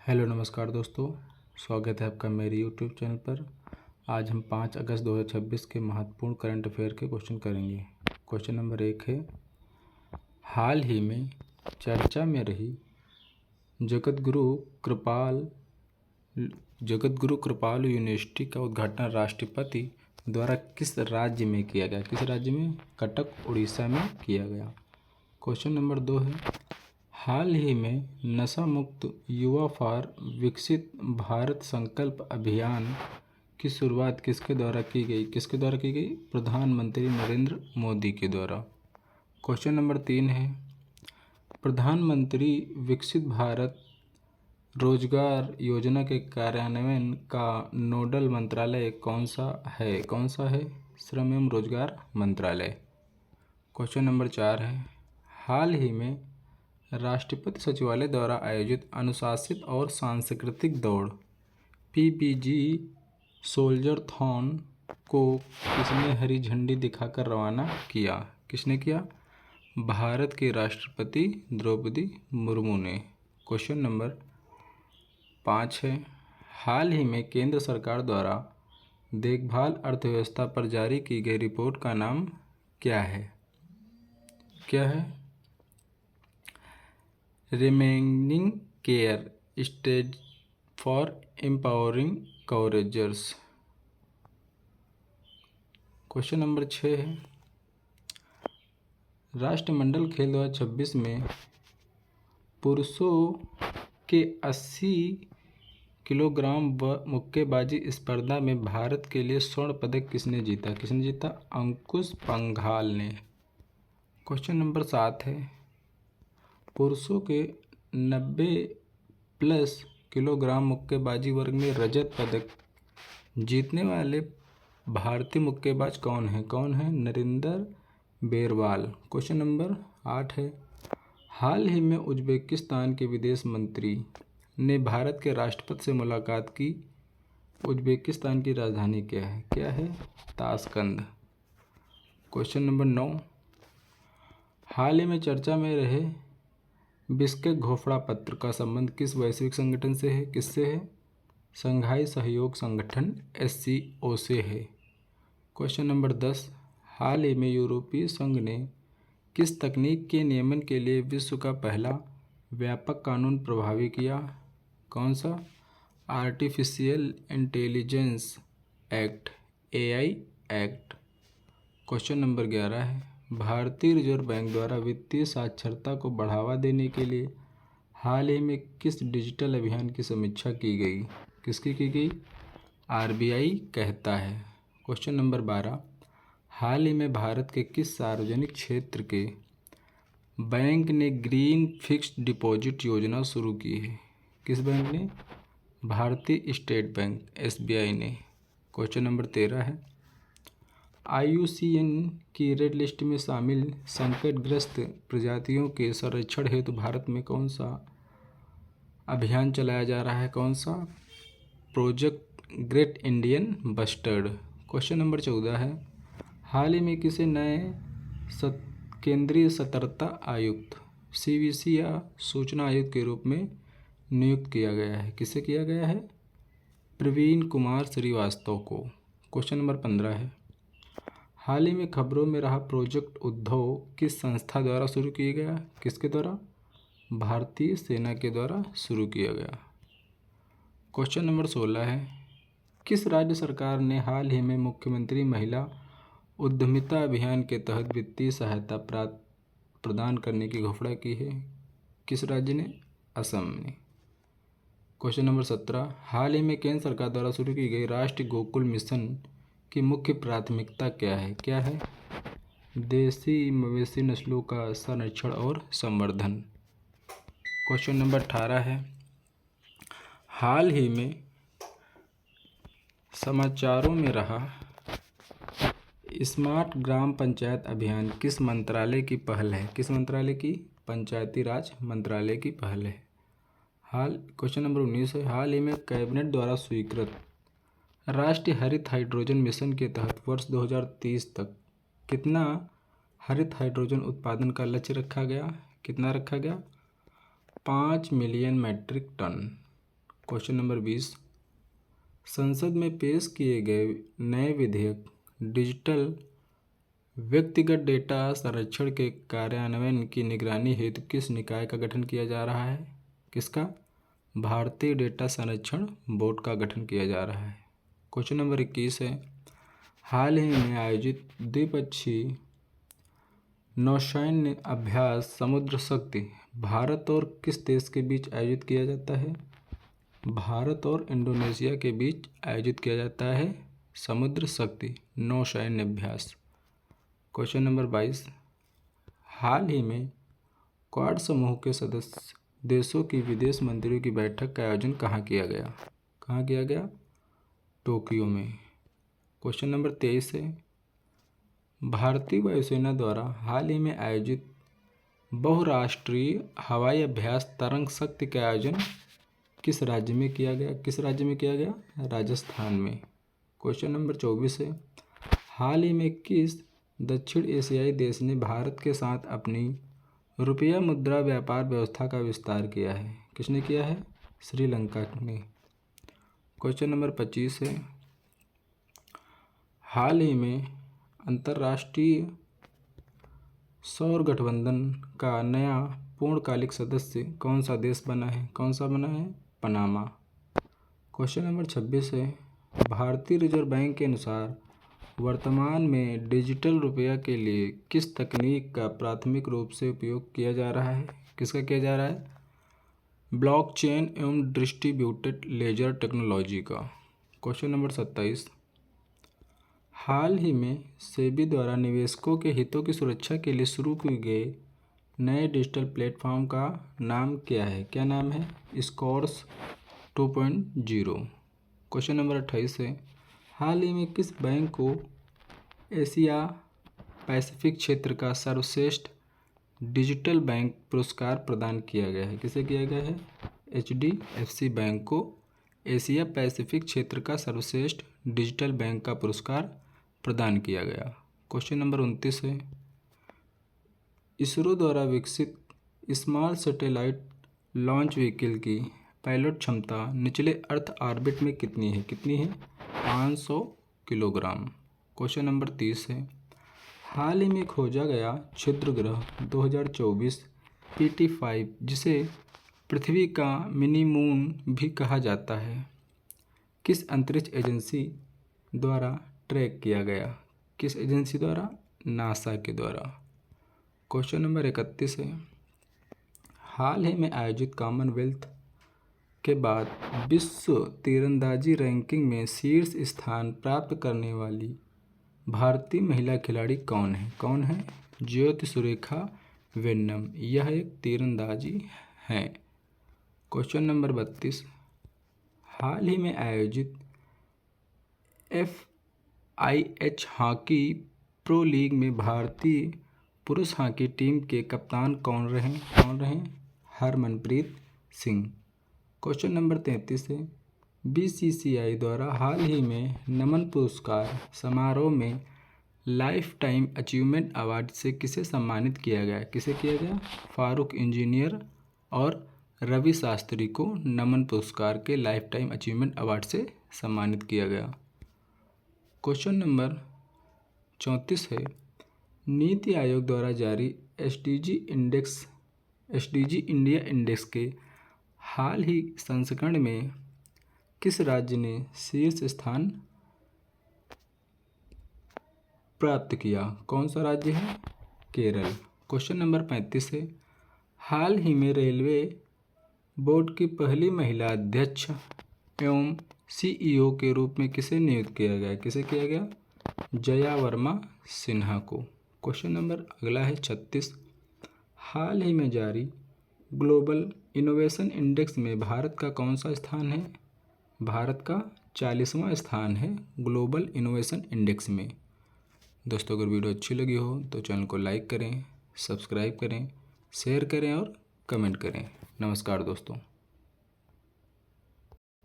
Hello नमस्कार दोस्तों, स्वागत है आपका मेरे यूट्यूब चैनल पर। आज हम 5 अगस्त 2026 के महत्वपूर्ण करंट अफेयर के क्वेश्चन करेंगे। क्वेश्चन नंबर 1 है, हाल ही में चर्चा में रही जगतगुरु कृपालु यूनिवर्सिटी का उद्घाटन राष्ट्रपति द्वारा किस राज्य में किया गया? किस राज्य में? कटक, उड़ीसा में किया गया। क्वेश्चन नंबर 2 है, हाल ही में नशा मुक्त युवा फॉर विकसित भारत संकल्प अभियान की शुरुआत किसके द्वारा की गई? किसके द्वारा की गई? प्रधानमंत्री नरेंद्र मोदी के द्वारा। क्वेश्चन नंबर 3 है, प्रधानमंत्री विकसित भारत रोजगार योजना के कार्यान्वयन का नोडल मंत्रालय कौन सा है? कौन सा है? श्रम एवं रोजगार मंत्रालय। क्वेश्चन नंबर 4 है, हाल ही में राष्ट्रपति सचिवालय द्वारा आयोजित अनुशासित और सांस्कृतिक दौड़ पीपीजी सोल्जरथॉन को किसने हरी झंडी दिखाकर रवाना किया? किसने किया? भारत के राष्ट्रपति द्रौपदी मुर्मू ने। क्वेश्चन नंबर 5 है, हाल ही में केंद्र सरकार द्वारा देखभाल अर्थव्यवस्था पर जारी की गई रिपोर्ट का नाम क्या है? क्या है? Remaining care stage for empowering caregivers. Question number 6 है, राष्ट्रमंडल खेल 2026 में पुरुषों के 80 किलोग्राम मुक्केबाजी स्पर्धा में भारत के लिए स्वर्ण पदक किसने जीता? किसने जीता? अंकुश पंघाल ने। क्वेश्चन नंबर 7 है, पुरुषों के 90+ किलोग्राम मुक्केबाजी वर्ग में रजत पदक जीतने वाले भारतीय मुक्केबाज कौन है? कौन है? नरिंदर बेरवाल। क्वेश्चन नंबर 8 है, हाल ही में उज्बेकिस्तान के विदेश मंत्री ने भारत के राष्ट्रपति से मुलाकात की। उज्बेकिस्तान की राजधानी क्या है? क्या है? ताशकंद। क्वेश्चन नंबर 9, हाल ही में चर्चा में रहे बिश्केक घोषणा पत्र का संबंध किस वैश्विक संगठन से है? किससे है? शंघाई सहयोग संगठन SCO से है। क्वेश्चन नंबर 10, हाल ही में यूरोपीय संघ ने किस तकनीक के नियमन के लिए विश्व का पहला व्यापक कानून प्रभावी किया? कौन सा? Artificial intelligence act, AI act. Question number 11 है, भारतीय रिजर्व बैंक द्वारा वित्तीय साक्षरता को बढ़ावा देने के लिए हाल ही में किस डिजिटल अभियान की समीक्षा की गई? किसकी की गई? RBI कहता है। क्वेश्चन नंबर 12, हाल ही में भारत के किस सार्वजनिक क्षेत्र के बैंक ने ग्रीन फिक्स्ड डिपॉजिट योजना शुरू की है? किस बैंक ने? भारतीय स्टेट बैंक SBI ने। क्वेश्चन नंबर 13 है, IUCN की रेड लिस्ट में शामिल संकटग्रस्त प्रजातियों के संरक्षण हेतु भारत में कौन सा अभियान चलाया जा रहा है? कौन सा? Project great Indian bustard. Question number 14 है, हाल ही में किसे नए केंद्रीय सतर्कता आयुक्त CVC या सूचना आयुक्त के रूप में नियुक्त किया गया है? किसे किया गया है? प्रवीण कुमार श्रीवास्तव को। क्वेश्चन नंबर 15 है, हाल ही में खबरों में रहा प्रोजेक्ट उद्धव किस संस्था द्वारा शुरू किया गया? किसके द्वारा? भारतीय सेना के द्वारा शुरू किया गया। क्वेश्चन नंबर 16 है, किस राज्य सरकार ने हाल ही में मुख्यमंत्री महिला उद्यमिता अभियान के तहत वित्तीय सहायता प्रदान करने की घोषणा की है? किस राज्य ने? असम ने। क्वेश्चन नंबर 17, हाल ही में केंद्र सरकार द्वारा शुरू की गई राष्ट्रीय गोकुल मिशन की मुख्य प्राथमिकता क्या है? क्या है? देसी मवेशी नस्लों का संरक्षण और संवर्धन। क्वेश्चन नंबर 18 है, हाल ही में समाचारों में रहा स्मार्ट ग्राम पंचायत अभियान किस मंत्रालय की पहल है? किस मंत्रालय की? पंचायती राज मंत्रालय की पहल है। क्वेश्चन नंबर 19 है, हाल ही में कैबिनेट द्वारा स्वीकृत राष्ट्रीय हरित हाइड्रोजन मिशन के तहत वर्ष 2030 तक कितना हरित हाइड्रोजन उत्पादन का लक्ष्य रखा गया? कितना रखा गया? 5 million metric tonne. Question number 20, संसद में पेश किए गए नए विधेयक डिजिटल व्यक्तिगत डेटा संरक्षण के कार्यान्वयन की निगरानी हेतु किस निकाय का गठन किया जा रहा है? किसका? भारतीय डेटा संरक्षण बोर्ड का गठन किया जा रहा है। क्वेश्चन नंबर 21 है, हाल ही में आयोजित द्विपक्षीय नौसैन्य अभ्यास समुद्र शक्ति भारत और किस देश के बीच आयोजित किया जाता है? भारत और इंडोनेशिया के बीच आयोजित किया जाता है समुद्र शक्ति नौसैन्य अभ्यास। क्वेश्चन नंबर 22, हाल ही में क्वाड समूह के सदस्य देशों की विदेश मंत्रियों की बैठक का आयोजन कहाँ किया गया? कहाँ किया गया? टोक्यो में। क्वेश्चन नंबर 23 है, भारतीय वायुसेना द्वारा हाल ही में आयोजित बहुराष्ट्रीय हवाई अभ्यास तरंग शक्ति का आयोजन किस राज्य में किया गया? किस राज्य में किया गया? राजस्थान में। क्वेश्चन नंबर 24 है, हाल ही में किस दक्षिण एशियाई देश ने भारत के साथ अपनी रुपया मुद्रा व्यापार व्यवस्था का विस्तार किया है? किसने किया है? श्रीलंका ने। क्वेश्चन नंबर 25 है, हाल ही में अंतर्राष्ट्रीय सौर गठबंधन का नया पूर्णकालिक सदस्य कौन सा देश बना है? कौन सा बना है? पनामा। क्वेश्चन नंबर 26 है, भारतीय रिजर्व बैंक के अनुसार वर्तमान में डिजिटल रुपया के लिए किस तकनीक का प्राथमिक रूप से उपयोग किया जा रहा है? किसका किया जा रहा है? ब्लॉकचेन एवं डिस्ट्रीब्यूटेड लेजर टेक्नोलॉजी का। क्वेश्चन नंबर 27, हाल ही में सेबी द्वारा निवेशकों के हितों की सुरक्षा के लिए शुरू किए गए नए डिजिटल प्लेटफॉर्म का नाम क्या है? क्या नाम है? स्कोर्स 2.0। क्वेश्चन नंबर 28 है, हाल ही में किस बैंक को एशिया पैसिफिक क्षेत्र का सर्वश्रेष्ठ डिजिटल बैंक पुरस्कार प्रदान किया गया है? किसे किया गया है? HDFC बैंक को एशिया पैसिफिक क्षेत्र का सर्वश्रेष्ठ डिजिटल बैंक का पुरस्कार प्रदान किया गया। क्वेश्चन नंबर 29 है, इसरो द्वारा विकसित स्मॉल सैटेलाइट लॉन्च व्हीकल की पायलट क्षमता निचले अर्थ ऑर्बिट में कितनी है? कितनी है? 500 किलोग्राम। क्वेश्चन नंबर 30 है, हाल ही में खोजा गया क्षुद्र ग्रह 2024 PT5 जिसे पृथ्वी का मिनी मून भी कहा जाता है, किस अंतरिक्ष एजेंसी द्वारा ट्रैक किया गया? किस एजेंसी द्वारा? नासा के द्वारा। क्वेश्चन नंबर 31 है, हाल ही में आयोजित कॉमनवेल्थ के बाद विश्व तीरंदाजी रैंकिंग में शीर्ष स्थान प्राप्त करने वाली भारतीय महिला खिलाड़ी कौन है? कौन है? ज्योति सुरेखा वेन्नम, यह एक तीरंदाजी हैं। क्वेश्चन नंबर 32, हाल ही में आयोजित FIH हॉकी प्रो लीग में भारतीय पुरुष हॉकी टीम के कप्तान कौन रहे? कौन रहे? हरमनप्रीत सिंह। क्वेश्चन नंबर 33 है, BCCI द्वारा हाल ही में नमन पुरस्कार समारोह में लाइफ टाइम अचीवमेंट अवार्ड से किसे सम्मानित किया गया? किसे किया गया? फारूक इंजीनियर और रवि शास्त्री को नमन पुरस्कार के लाइफ टाइम अचीवमेंट अवार्ड से सम्मानित किया गया। क्वेश्चन नंबर 34 है, नीति आयोग द्वारा जारी SDG इंडिया इंडेक्स के हाल ही संस्करण में किस राज्य ने शीर्ष स्थान प्राप्त किया? कौन सा राज्य है? केरल। क्वेश्चन नंबर 35 है, हाल ही में रेलवे बोर्ड की पहली महिला अध्यक्ष एवं CEO के रूप में किसे नियुक्त किया गया? किसे किया गया? जया वर्मा सिन्हा को। क्वेश्चन नंबर अगला है 36, हाल ही में जारी ग्लोबल इनोवेशन इंडेक्स में भारत का कौन सा स्थान है? भारत का 40वां स्थान है ग्लोबल इनोवेशन इंडेक्स में। दोस्तों, अगर वीडियो अच्छी लगी हो तो चैनल को लाइक करें, सब्सक्राइब करें, शेयर करें और कमेंट करें। नमस्कार दोस्तों।